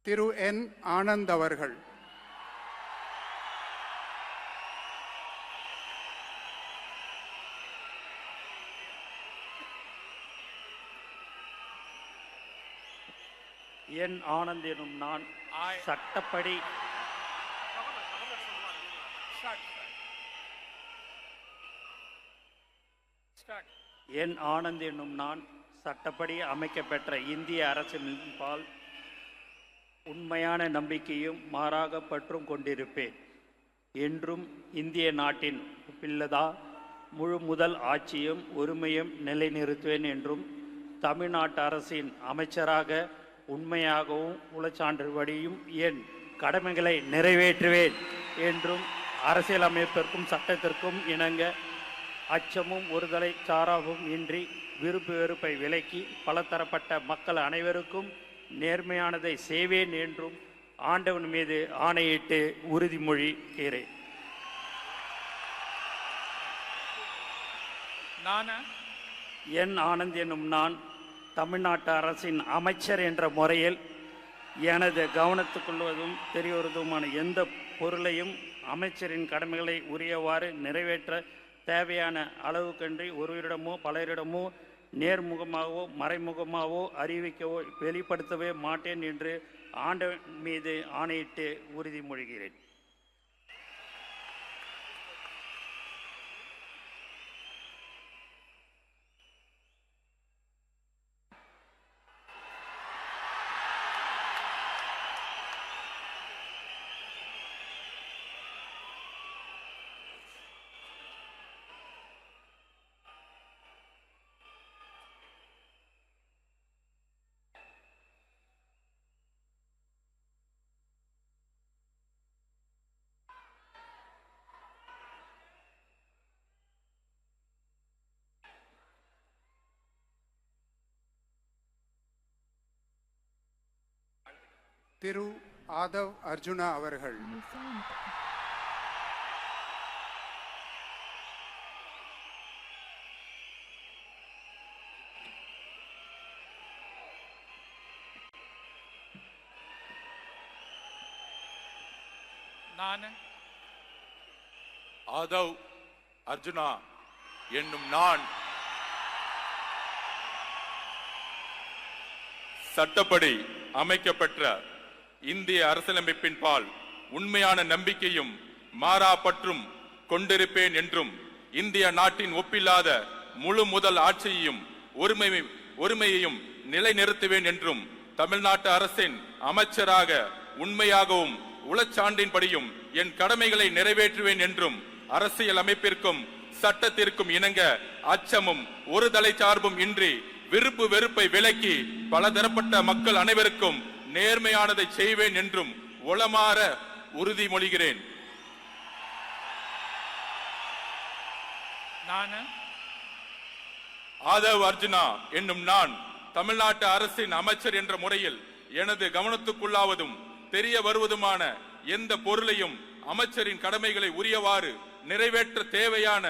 திரு என் ஆனந்த் அவர்கள். என் ஆனந்த் எனும் நான் சட்டப்படி என் ஆனந்த் என்னும் நான் சட்டப்படி அமைக்கப்பெற்ற இந்திய அரசின்பால் உண்மையான நம்பிக்கையும் மாறாக பற்றும் கொண்டிருப்பேன் என்றும் இந்திய நாட்டின் ஒப்பில்லதா முழு முதல் ஆட்சியும் உரிமையும் நிலைநிறுத்துவேன் என்றும் தமிழ்நாட்டு அரசின் அமைச்சராக உண்மையாகவும் உளச்சான்றுபடியும் என் கடமைகளை நிறைவேற்றுவேன் என்றும் அரசியலமைப்பிற்கும் சட்டத்திற்கும் இணங்க அச்சமும் ஒருதலை சாராவும் இன்றி விருப்பு வெறுப்பை விலக்கி பலதரப்பட்ட மக்கள் அனைவருக்கும் நேர்மையானதை செய்வேன் என்றும் ஆண்டவன் மீது ஆணையிட்டு உறுதிமொழிகிறேன். என் ஆனந்த் என்னும் நான் தமிழ்நாட்டு அரசின் அமைச்சர் என்ற முறையில் எனது கவனத்துக்கொள்வதும் தெரியவதுமான எந்த பொருளையும் அமைச்சரின் கடமைகளை உரியவாறு நிறைவேற்ற தேவையான அளவுக்கன்றி ஒருவரிடமோ பலரிடமோ நேர்முகமாகவோ மறைமுகமாகவோ அறிவிக்கவோ வெளிப்படுத்தவே மாட்டேன் என்று ஆண்டவன் மீது ஆணையிட்டு உறுதிமொழிகிறேன். திரு ஆதவ் அர்ஜுனா அவர்கள். நான் ஆதவ் அர்ஜுனா என்னும் நான் சட்டப்படி அமைக்கப்பெற்ற இந்திய அரசியலமைப்பின் பால் உண்மையான நம்பிக்கையும் மாறா பற்றும் கொண்டிருப்பேன் என்றும் இந்திய நாட்டின் ஒப்பில்லாத முழு முதல் ஆட்சியையும் ஒருமையையும் நிலைநிறுத்துவேன் என்றும் தமிழ்நாட்டு அரசின் அமைச்சராக உண்மையாகவும் உளச்சான்றின்படியும் என் கடமைகளை நிறைவேற்றுவேன் என்றும் அரசியல் அமைப்பிற்கும் சட்டத்திற்கும் இணங்க அச்சமும் ஒரு தலை சார்பும் இன்றி விருப்பு வெறுப்பை விலக்கி பலதரப்பட்ட மக்கள் அனைவருக்கும் நேர்மையானதை செய்வேன் என்றும் உளமாற உறுதிமொழிகிறேன். ஆதவ் அர்ஜுனா என்னும் நான் தமிழ்நாட்டு அரசின் அமைச்சர் என்ற முறையில் எனது கவனத்துக்குள்ளாவதும் தெரிய வருவதுமான எந்த பொருளையும் அமைச்சரின் கடமைகளை உரியவாறு நிறைவேற்ற தேவையான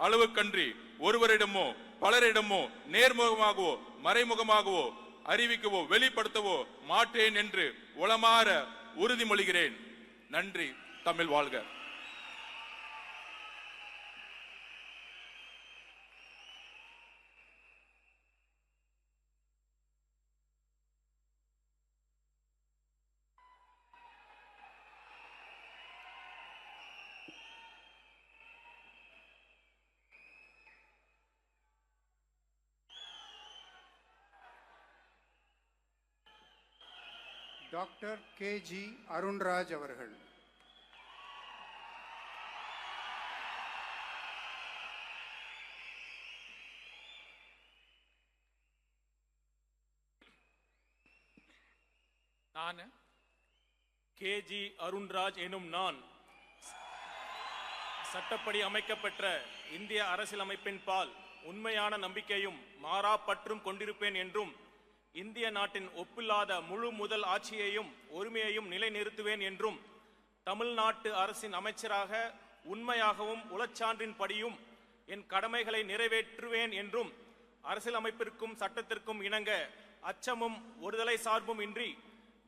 அளவுக்கன்றி ஒருவரிடமோ பலரிடமோ நேர்முகமாகவோ மறைமுகமாகவோ அறிவிக்கவோ வெளிப்படுத்தவோ மாட்டேன் என்று உளமாற உறுதிமொழிகிறேன். நன்றி. தமிழ் வாழ்க. டாக்டர் கே.ஜி. அருண்ராஜ் அவர்கள். நான் கே.ஜி. அருண்ராஜ் எனும் நான் சட்டப்படி அமைக்கப்பெற்ற இந்திய அரசியலமைப்பின் பால் உண்மையான நம்பிக்கையும் மாறா பற்றும் கொண்டிருப்பேன் என்றும் இந்திய நாட்டின் ஒப்பில்லாத முழு முதல் ஆட்சியையும் ஒருமையையும் நிலைநிறுத்துவேன் என்றும் தமிழ்நாட்டு அரசின் அமைச்சராக உண்மையாகவும் உளச்சான்றின்படியும் என் கடமைகளை நிறைவேற்றுவேன் என்றும் அரசியலமைப்பிற்கும் சட்டத்திற்கும் இணங்க அச்சமும் ஒருதலை சார்பும் இன்றி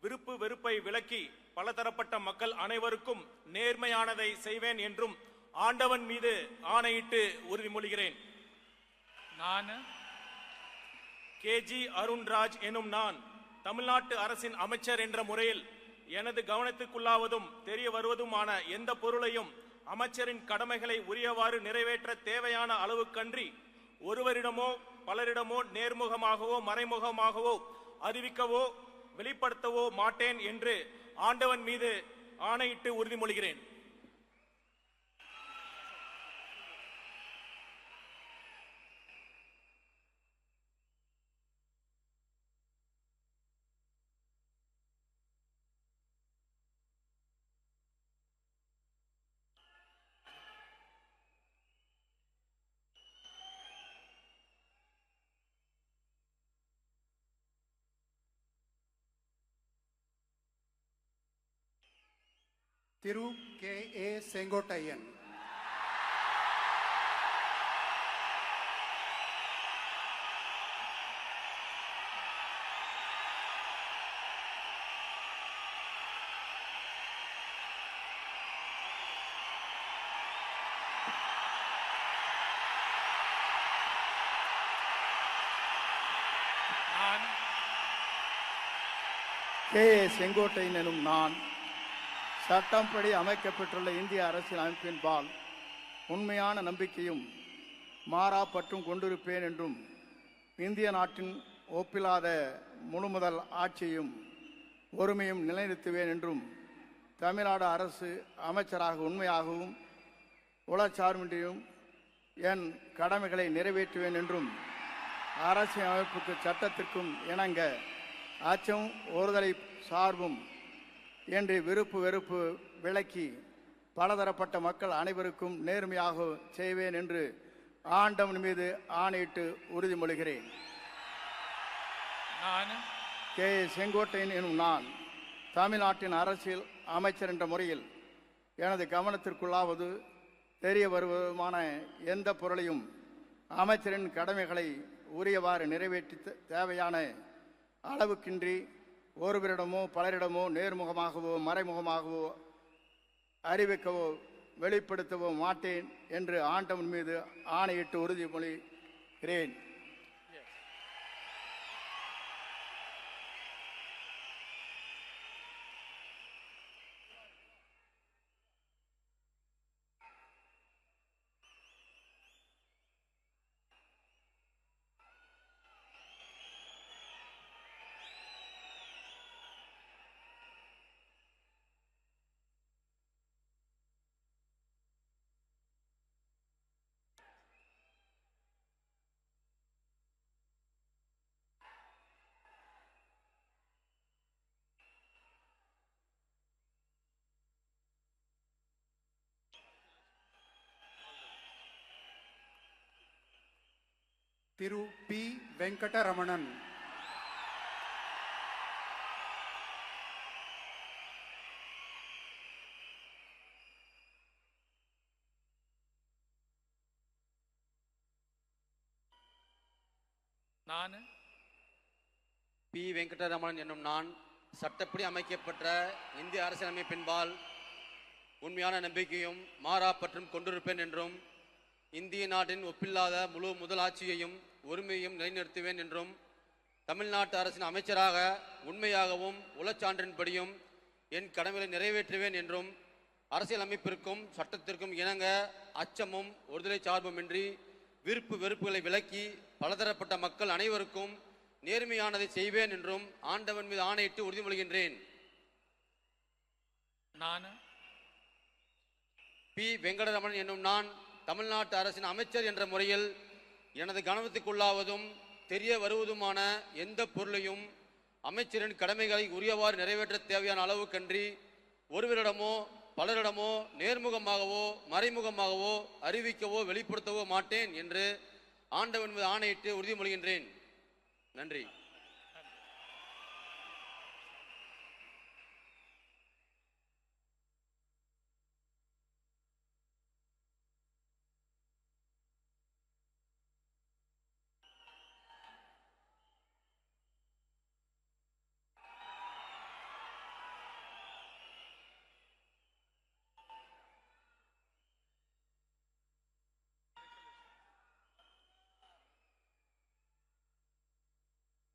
விருப்பு வெறுப்பை விலக்கி பலதரப்பட்ட மக்கள் அனைவருக்கும் நேர்மையானதை செய்வேன் என்றும் ஆண்டவன் மீது ஆணையிட்டு உறுதிமொழிகிறேன். நான் கேஜி அருண்ராஜ் எனும் நான் தமிழ்நாட்டு அரசின் அமைச்சர் என்ற முறையில் எனது கவனத்துக்குள்ளாவதும் தெரிய வருவதுமான எந்த பொருளையும் அமைச்சரின் கடமைகளை உரியவாறு நிறைவேற்ற தேவையான அளவுக்கன்றி ஒருவரிடமோ பலரிடமோ நேர்முகமாகவோ மறைமுகமாகவோ அறிவிக்கவோ வெளிப்படுத்தவோ மாட்டேன் என்று ஆண்டவன் மீது ஆணையிட்டு உறுதிமொழிகிறேன். Thiru K A Sengottaiyan, K A Sengottaiyan எனும் நான் சட்டப்படி அமைக்கப்பட்டுள்ள இந்திய அரசியல் அமைப்பின்பால் உண்மையான நம்பிக்கையும் மாறா பற்றும் கொண்டிருப்பேன் என்றும் இந்திய நாட்டின் ஒப்பில்லாத முழுமுதல் ஆட்சியும் ஒருமையும் நிலைநிறுத்துவேன் என்றும் தமிழ்நாடு அரசு அமைச்சராக உண்மையாகவும் உளச்சார்பின்றியும் என் கடமைகளை நிறைவேற்றுவேன் என்றும் அரசியல் அமைப்புக்கு சட்டத்திற்கும் இணங்க அச்சம் ஒருதலை சார்பும் என்று விருப்பு வெறுப்பு விலக்கி பலதரப்பட்ட மக்கள் அனைவருக்கும் நேர்மையாக செய்வேன் என்று ஆண்டவன் மீது ஆணையிட்டு உறுதிமொழிகிறேன். நான் கே ஏ செங்கோட்டையன் எனும் நான் தமிழ்நாட்டின் அரசியல் அமைச்சர் என்ற முறையில் எனது கவனத்திற்குள்ளாவது தெரிய வருவதுமான எந்த பொருளையும் அமைச்சரின் கடமைகளை உரியவாறு நிறைவேற்றி தேவையான அளவுக்கின்றி ஒருவரிடமோ பலரிடமோ நேர்முகமாகவோ மறைமுகமாகவோ அறிவிக்கவோ வெளிப்படுத்தவோ மாட்டேன் என்று ஆண்டவன் மீது ஆணையிட்டு உறுதிமொழிகிறேன். திரு பி வெங்கடரமணன், நான் பி வெங்கடரமணன் என்னும் நான் சட்டப்படி அமைக்கப்பட்ட இந்திய அரசியலமைப்பின்பால் உண்மையான நம்பிக்கையும் மாறா பற்றும் கொண்டிருப்பேன் என்றும் இந்திய நாட்டின் ஒப்பில்லாத முழு முதலாட்சியையும் ஒருமையையும் நிலைநிறுத்துவேன் என்றும் தமிழ்நாட்டு அரசின் அமைச்சராக உண்மையாகவும் உளச்சான்றின்படியும் என் கடமைகளை நிறைவேற்றுவேன் என்றும் அரசியல் அமைப்பிற்கும் சட்டத்திற்கும் இணங்க அச்சமும் ஒருதலை சார்புமின்றி விருப்பு வெறுப்புகளை விலக்கி பலதரப்பட்ட மக்கள் அனைவருக்கும் நேர்மையானதை செய்வேன் என்றும் ஆண்டவன் மீது ஆணையிட்டு உறுதிமொழிகின்றேன். நான் பி வெங்கடரமணன் என்னும் நான் தமிழ்நாட்டு அரசின் அமைச்சர் என்ற முறையில் எனது கவனத்துக்குள்ளாவதும் தெரிய வருவதுமான எந்த பொருளையும் அமைச்சரின் கடமைகளை உரியவாறு நிறைவேற்ற தேவையான அளவுக்கன்றி ஒருவரிடமோ பலரிடமோ நேர்முகமாகவோ மறைமுகமாகவோ அறிவிக்கவோ வெளிப்படுத்தவோ மாட்டேன் என்று ஆண்டவன் மீது ஆணையிட்டு உறுதிமொழிகின்றேன். நன்றி.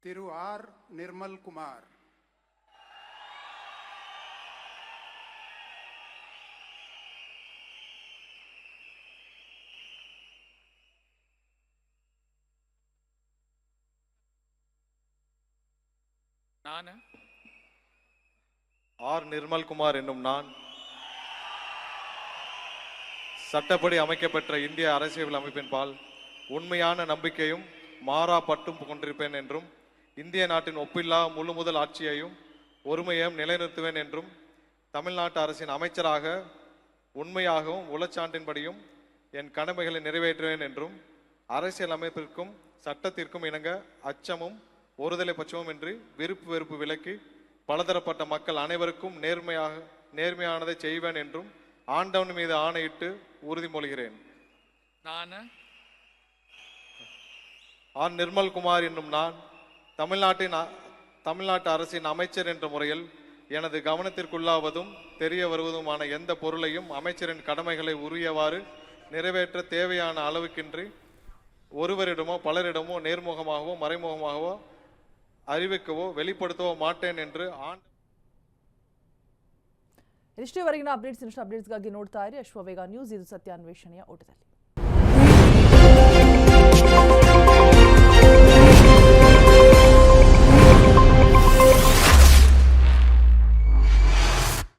திரு ஆர் நிர்மல் குமார், நான் ஆர் நிர்மல்குமார் என்னும் நான் சட்டப்படி அமைக்கப்பெற்ற இந்திய அரசியல் அமைப்பின் பால் உண்மையான நம்பிக்கையும் மாறா பற்றும் கொண்டிருப்பேன் என்றும் இந்திய நாட்டின் ஒப்பில்லா முழு முதல் ஆட்சியையும் ஒருமையையும் நிலைநிறுத்துவேன் என்றும் தமிழ்நாட்டு அரசின் அமைச்சராக உண்மையாகவும் உளச்சான்றின்படியும் என் கடமைகளை நிறைவேற்றுவேன் என்றும் அரசியல் அமைப்பிற்கும் சட்டத்திற்கும் இணங்க அச்சமும் ஒருதலை பட்சமும் இன்றி விருப்பு வெறுப்பு விலக்கி பலதரப்பட்ட மக்கள் அனைவருக்கும் நேர்மையானதை செய்வேன் என்றும் ஆண்டவன் மீது ஆணையிட்டு உறுதிமொழிகிறேன். நான் ஆர் நிர்மல்குமார் என்னும் நான் தமிழ்நாட்டு அரசின் அமைச்சர் என்ற முறையில் எனது கவனத்திற்குள்ளாவதும் தெரிய வருவதுமான எந்த பொருளையும் அமைச்சரின் கடமைகளை உரியவாறு நிறைவேற்ற தேவையான அளவுக்கின்றி ஒருவரிடமோ பலரிடமோ நேர்முகமாகவோ மறைமுகமாகவோ அறிவிக்கவோ வெளிப்படுத்தவோ ಮಾಟೇನ್ என்று ಇಷ್ಟೇವರೆಗಿನ ಅಪ್ಡೇಟ್ಸ್ಗಾಗಿ ನೋಡ್ತಾ ಇರಿ ಅಶ್ವವೇಗ ನ್ಯೂಸ್. ಇದು ಸತ್ಯಾನ್ವೇಷಣೆಯ ಓಟದಲ್ಲಿ.